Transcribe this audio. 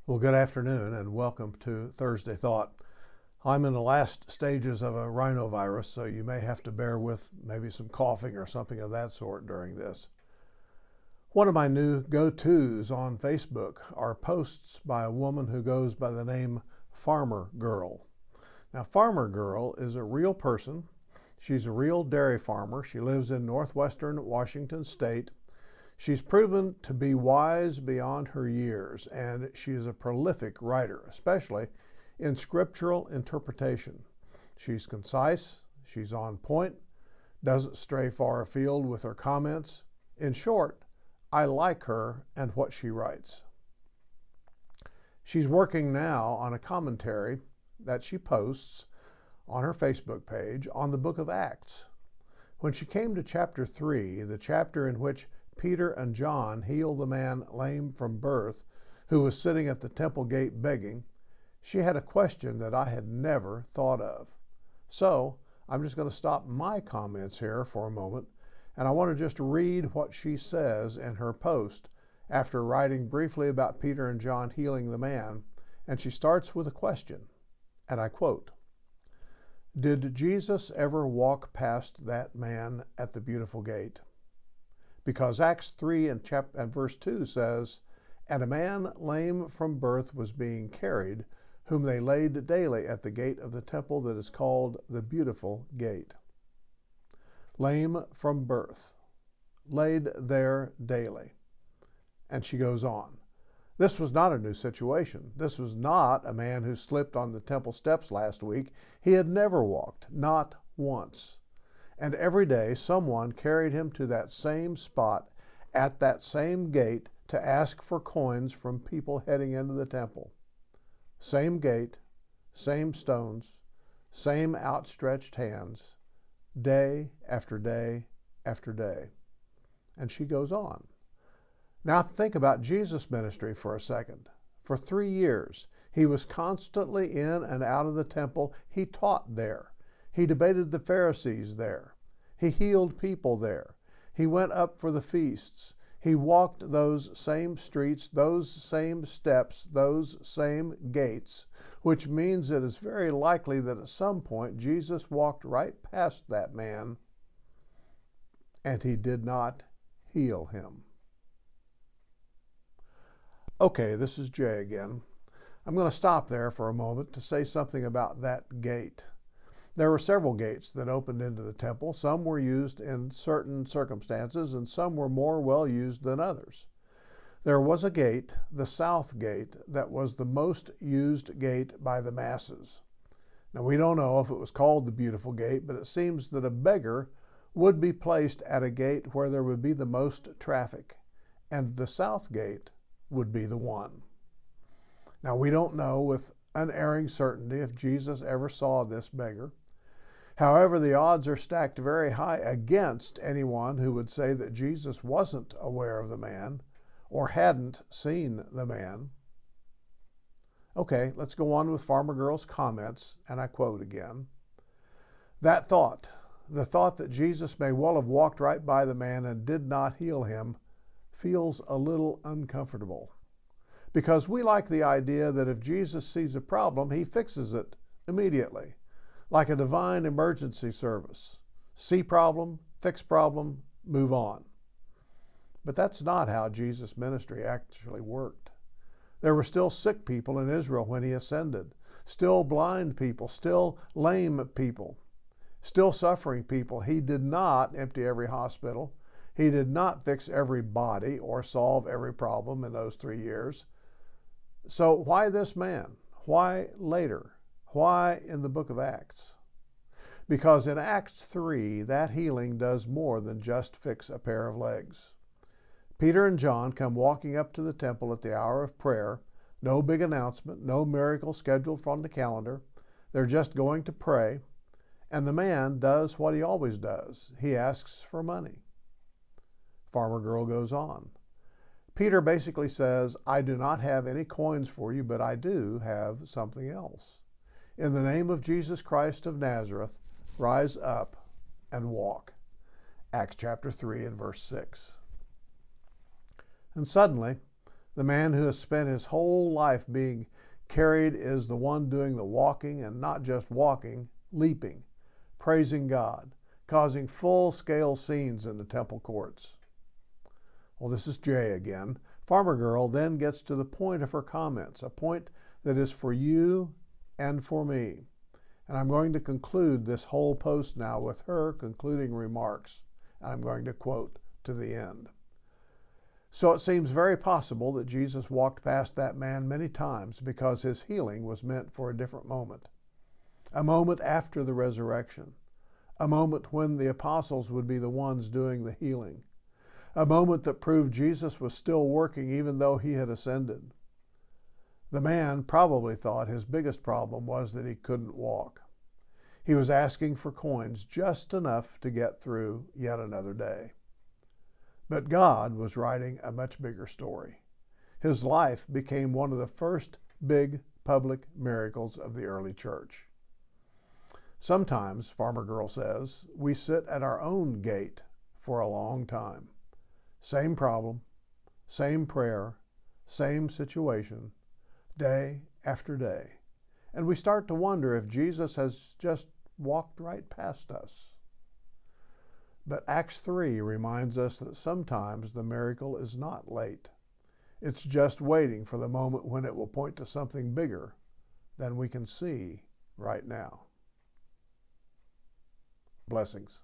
Well, good afternoon and welcome to Thursday Thought. I'm in the last stages of a rhinovirus, so you may have to bear with maybe some coughing or something of that sort during this. One of my new go-tos on Facebook are posts by a woman who goes by the name Farmer Girl. Now, Farmer Girl is a real person. She's a real dairy farmer. She lives in northwestern Washington State. She's proven to be wise beyond her years, and she is a prolific writer, especially in scriptural interpretation. She's concise, she's on point, doesn't stray far afield with her comments. In short, I like her and what she writes. She's working now on a commentary that she posts on her Facebook page on the book of Acts. When she came to chapter 3, the chapter in which Peter and John healed the man lame from birth who was sitting at the temple gate begging, she had a question that I had never thought of. So I'm just going to stop my comments here for a moment, and I want to just read what she says in her post after writing briefly about Peter and John healing the man, and she starts with a question, and I quote, "Did Jesus ever walk past that man at the beautiful gate?" Because Acts 3 and verse 2 says, "And a man lame from birth was being carried, whom they laid daily at the gate of the temple that is called the Beautiful Gate." Lame from birth, laid there daily. And she goes on. This was not a new situation. This was not a man who slipped on the temple steps last week. He had never walked, not once. And every day someone carried him to that same spot at that same gate to ask for coins from people heading into the temple. Same gate, same stones, same outstretched hands, day after day after day. And she goes on. Now think about Jesus' ministry for a second. For 3 years, he was constantly in and out of the temple. He taught there. He debated the Pharisees there. He healed people there. He went up for the feasts. He walked those same streets, those same steps, those same gates, which means it is very likely that at some point Jesus walked right past that man and he did not heal him. Okay, this is Jay again. I'm going to stop there for a moment to say something about that gate. There were several gates that opened into the temple. Some were used in certain circumstances, and some were more well used than others. There was a gate, the south gate, that was the most used gate by the masses. Now, we don't know if it was called the Beautiful Gate, but it seems that a beggar would be placed at a gate where there would be the most traffic, and the south gate would be the one. Now, we don't know with unerring certainty if Jesus ever saw this beggar. However, the odds are stacked very high against anyone who would say that Jesus wasn't aware of the man or hadn't seen the man. Okay, let's go on with Farmer Girl's comments, and I quote again. "That thought, the thought that Jesus may well have walked right by the man and did not heal him, feels a little uncomfortable. Because we like the idea that if Jesus sees a problem, he fixes it immediately. Like a divine emergency service. See problem, fix problem, move on. But that's not how Jesus' ministry actually worked. There were still sick people in Israel when he ascended, still blind people, still lame people, still suffering people. He did not empty every hospital. He did not fix every body or solve every problem in those 3 years. So why this man? Why later? Why in the book of Acts? Because in Acts 3, that healing does more than just fix a pair of legs. Peter and John come walking up to the temple at the hour of prayer. No big announcement, no miracle scheduled from the calendar. They're just going to pray. And the man does what he always does. He asks for money. Farmer Girl goes on. Peter basically says, "I do not have any coins for you, but I do have something else. In the name of Jesus Christ of Nazareth, rise up and walk." Acts chapter 3 and verse 6. And suddenly, The man who has spent his whole life being carried is the one doing the walking, and not just walking, leaping, praising God, causing full-scale scenes in the temple courts. Well, this is Jay again. Farmer Girl then gets to the point of her comments, a point that is for you and for me. And I'm going to conclude this whole post now with her concluding remarks. I'm going to quote to the end. So it seems very possible that Jesus walked past that man many times because his healing was meant for a different moment. A moment after the resurrection. A moment when the apostles would be the ones doing the healing. A moment that proved Jesus was still working even though he had ascended. The man probably thought his biggest problem was that he couldn't walk. He was asking for coins just enough to get through yet another day. But God was writing a much bigger story. His life became one of the first big public miracles of the early church. Sometimes, Farmer Girl says, we sit at our own gate for a long time. Same problem, same prayer, same situation, day after day. And we start to wonder if Jesus has just walked right past us. But Acts 3 reminds us that sometimes the miracle is not late. It's just waiting for the moment when it will point to something bigger than we can see right now. Blessings.